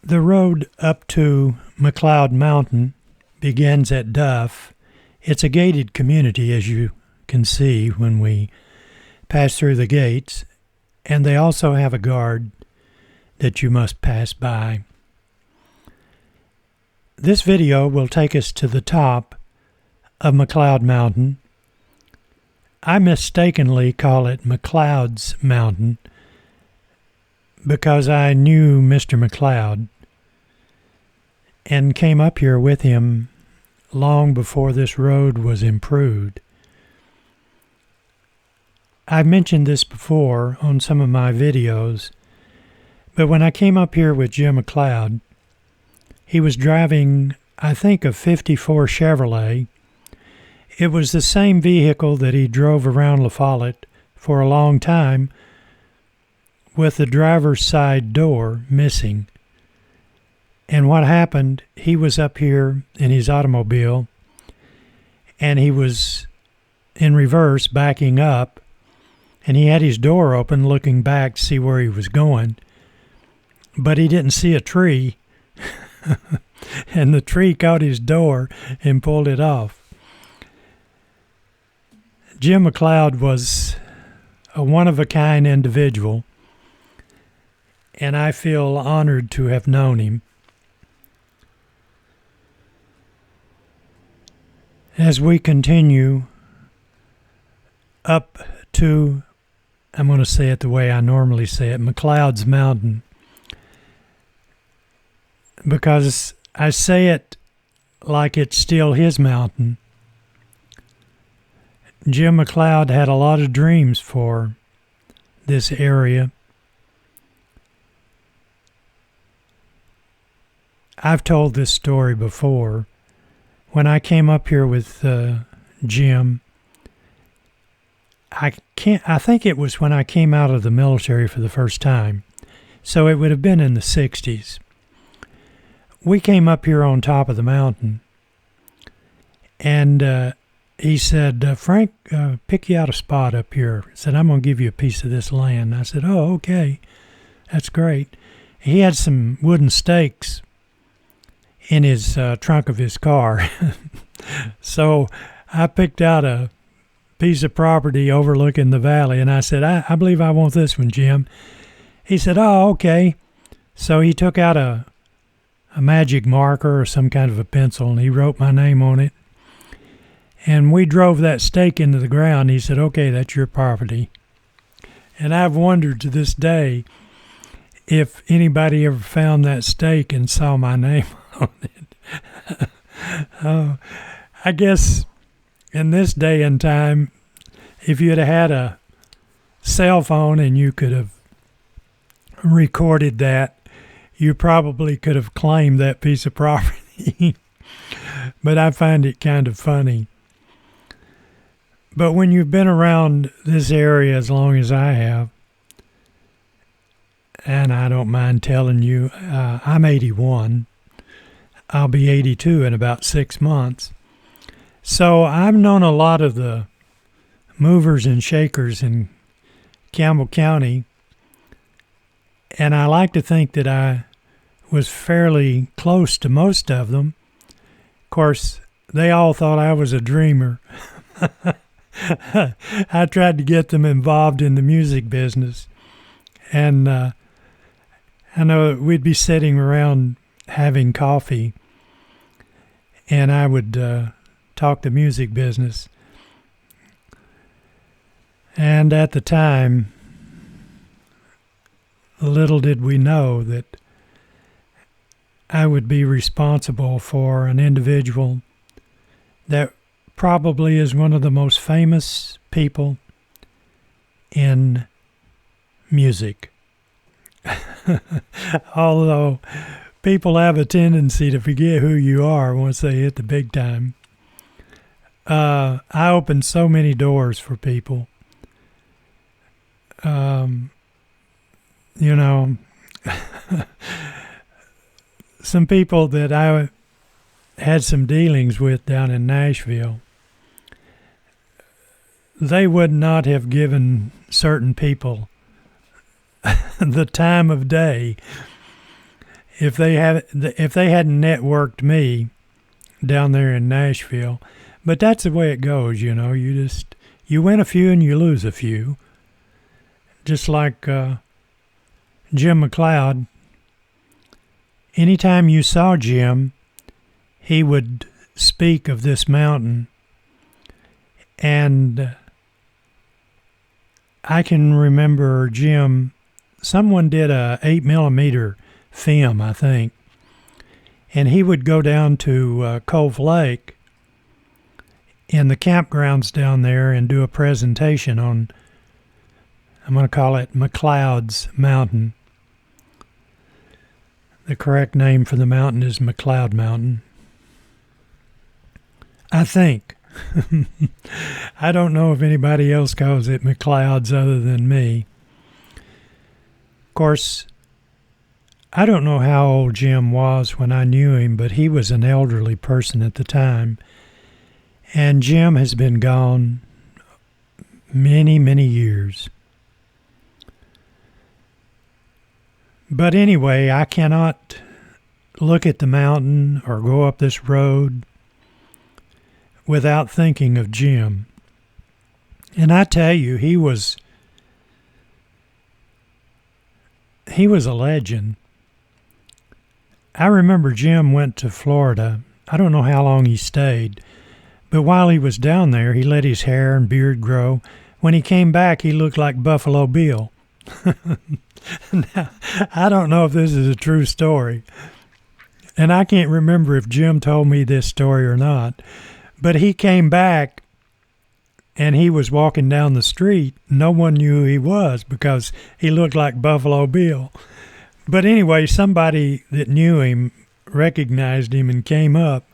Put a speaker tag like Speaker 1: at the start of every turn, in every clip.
Speaker 1: The road up to McLeod Mountain begins at Duff. It's a gated community, as you can see when we pass through the gates, and they also have a guard that you must pass by. This video will take us to the top of McLeod Mountain. I mistakenly call it McLeod's Mountain because I knew Mr. McLeod and came up here with him long before this road was improved. I've mentioned this before on some of my videos, but when I came up here with Jim McLeod, he was driving, I think, a '54 Chevrolet. It was the same vehicle that he drove around La Follette for a long time, with the driver's side door missing. And what happened, he was up here in his automobile, and he was in reverse, backing up, and he had his door open looking back to see where he was going, but he didn't see a tree, and the tree caught his door and pulled it off. Jim McLeod was a one-of-a-kind individual, and I feel honored to have known him. As we continue up to, I'm going to say it the way I normally say it, McLeod's Mountain, because I say it like it's still his mountain. Jim McLeod had a lot of dreams for this area. I've told this story before. When I came up here with Jim, I think it was when I came out of the military for the first time, so it would have been in the 60s. We came up here on top of the mountain, and he said, Frank, pick you out a spot up here. He said, I'm going to give you a piece of this land. I said, oh, okay, that's great. He had some wooden stakes in his trunk of his car. So I picked out a piece of property overlooking the valley, and I said, I believe I want this one, Jim. He said, oh, okay. So he took out a magic marker or some kind of a pencil, and he wrote my name on it. And we drove that stake into the ground. He said, okay, that's your property. And I've wondered to this day if anybody ever found that stake and saw my name on it. I guess in this day and time, if you'd have had a cell phone and you could have recorded that, you probably could have claimed that piece of property. But I find it kind of funny. But when you've been around this area as long as I have, and I don't mind telling you, I'm 81. I'll be 82 in about 6 months. So I've known a lot of the movers and shakers in Campbell County, and I like to think that I was fairly close to most of them. Of course, they all thought I was a dreamer. I tried to get them involved in the music business, and I know we'd be sitting around having coffee, and I would talk the music business. And at the time, little did we know that I would be responsible for an individual that probably is one of the most famous people in music. Although people have a tendency to forget who you are once they hit the big time. I opened so many doors for people. Some people that I had some dealings with down in Nashville, they would not have given certain people the time of day if they hadn't networked me down there in Nashville. But that's the way it goes, you know. You win a few and you lose a few. Just like Jim McLeod. Anytime you saw Jim, he would speak of this mountain. And I can remember Jim, someone did a 8mm film, I think. And he would go down to Cove Lake in the campgrounds down there and do a presentation on, I'm going to call it McLeod's Mountain. The correct name for the mountain is McLeod Mountain. I think. I don't know if anybody else calls it McLeod's other than me. Of course, I don't know how old Jim was when I knew him, but he was an elderly person at the time. And Jim has been gone many, many years. But anyway, I cannot look at the mountain or go up this road without thinking of Jim. And I tell you, he was a legend. I remember Jim went to Florida. I don't know how long he stayed, but while he was down there, he let his hair and beard grow. When he came back, he looked like Buffalo Bill. Now, I don't know if this is a true story, and I can't remember if Jim told me this story or not, but he came back and he was walking down the street. No one knew who he was because he looked like Buffalo Bill. But anyway, somebody that knew him recognized him and came up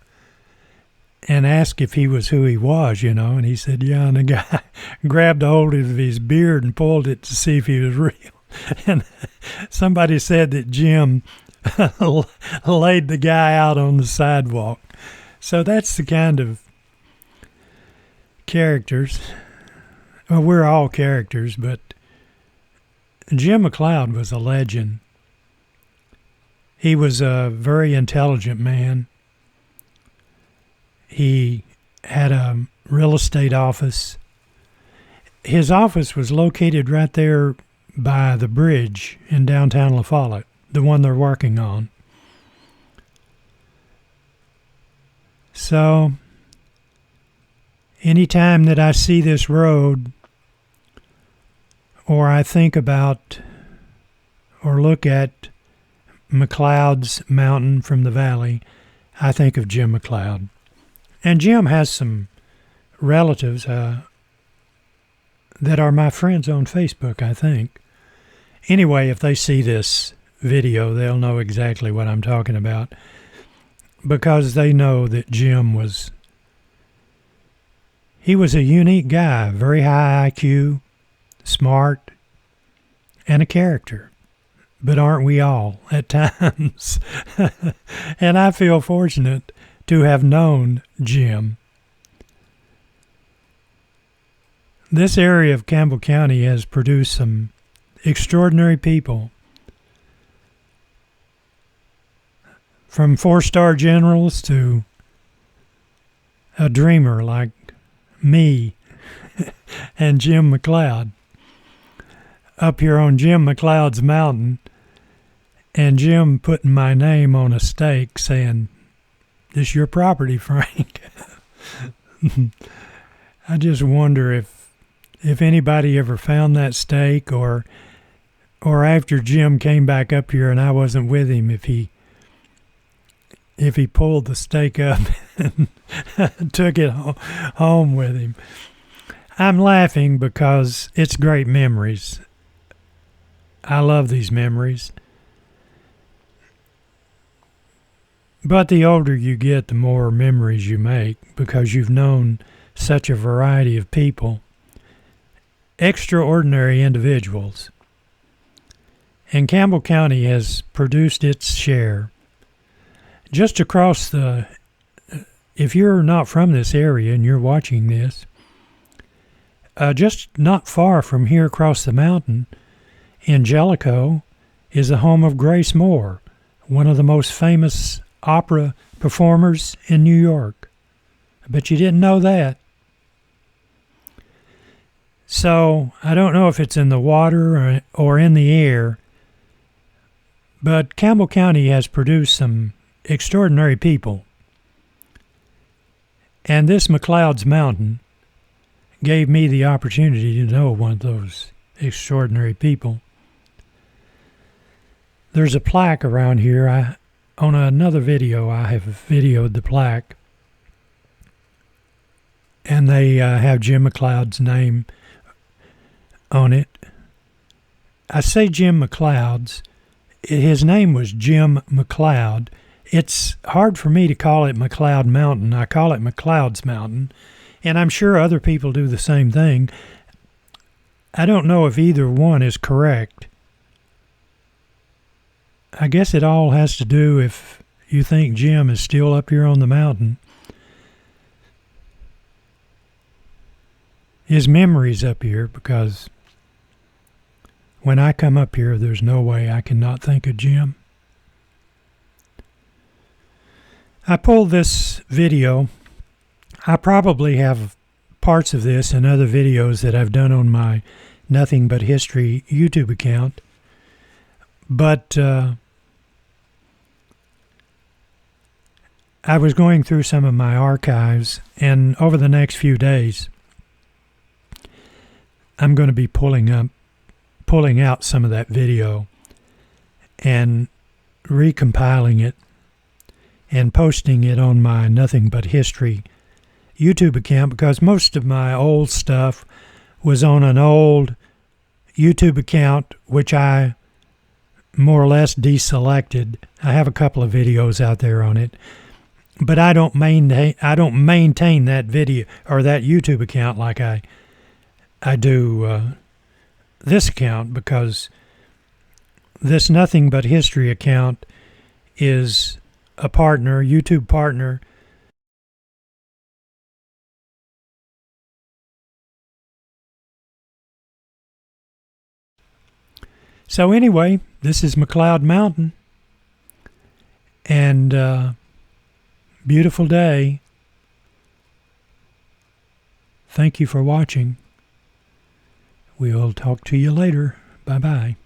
Speaker 1: and asked if he was who he was, you know, and he said, yeah, and the guy grabbed a hold of his beard and pulled it to see if he was real. And somebody said that Jim laid the guy out on the sidewalk. So that's the kind of characters. Well, we're all characters, but Jim McLeod was a legend. He was a very intelligent man. He had a real estate office. His office was located right there by the bridge in downtown La Follette, the one they're working on. So, anytime that I see this road, or I think about or look at McLeod's Mountain from the valley, I think of Jim McLeod. And Jim has some relatives that are my friends on Facebook, I think. Anyway, if they see this video, they'll know exactly what I'm talking about, because they know that Jim was a unique guy, very high IQ, smart, and a character. But aren't we all at times? And I feel fortunate to have known Jim. This area of Campbell County has produced some extraordinary people. From 4-star generals to a dreamer like me and Jim McLeod. Up here on Jim McLeod's Mountain, and Jim putting my name on a stake saying, "This your property, Frank." I just wonder if anybody ever found that stake, or after Jim came back up here and I wasn't with him, if he pulled the stake up and took it home with him. I'm laughing because it's great memories. I love these memories. But the older you get, the more memories you make, because you've known such a variety of people, extraordinary individuals. And Campbell County has produced its share. Just across if you're not from this area and you're watching this, just not far from here across the mountain, in Jellicoe, is the home of Grace Moore, one of the most famous opera performers in New York. I bet you didn't know that. So I don't know if it's in the water or in the air, but Campbell County has produced some extraordinary people. And this McLeod's Mountain gave me the opportunity to know one of those extraordinary people. There's a plaque around here. On another video, I have videoed the plaque. And they have Jim McLeod's name on it. I say Jim McLeod's. His name was Jim McLeod. It's hard for me to call it McLeod Mountain. I call it McLeod's Mountain. And I'm sure other people do the same thing. I don't know if either one is correct. I guess it all has to do if you think Jim is still up here on the mountain. His memory's up here, because when I come up here, there's no way I can not think of Jim. I pulled this video. I probably have parts of this in other videos that I've done on my Nothing But History YouTube account. But I was going through some of my archives, and over the next few days, I'm going to be pulling out some of that video and recompiling it and posting it on my Nothing But History YouTube account, because most of my old stuff was on an old YouTube account, which I more or less deselected. I have a couple of videos out there on it, but I don't maintain that video or that YouTube account like I do this account, because this Nothing But History account is a partner, YouTube partner. So anyway, this is McLeod Mountain, and beautiful day. Thank you for watching. We'll talk to you later. Bye-bye.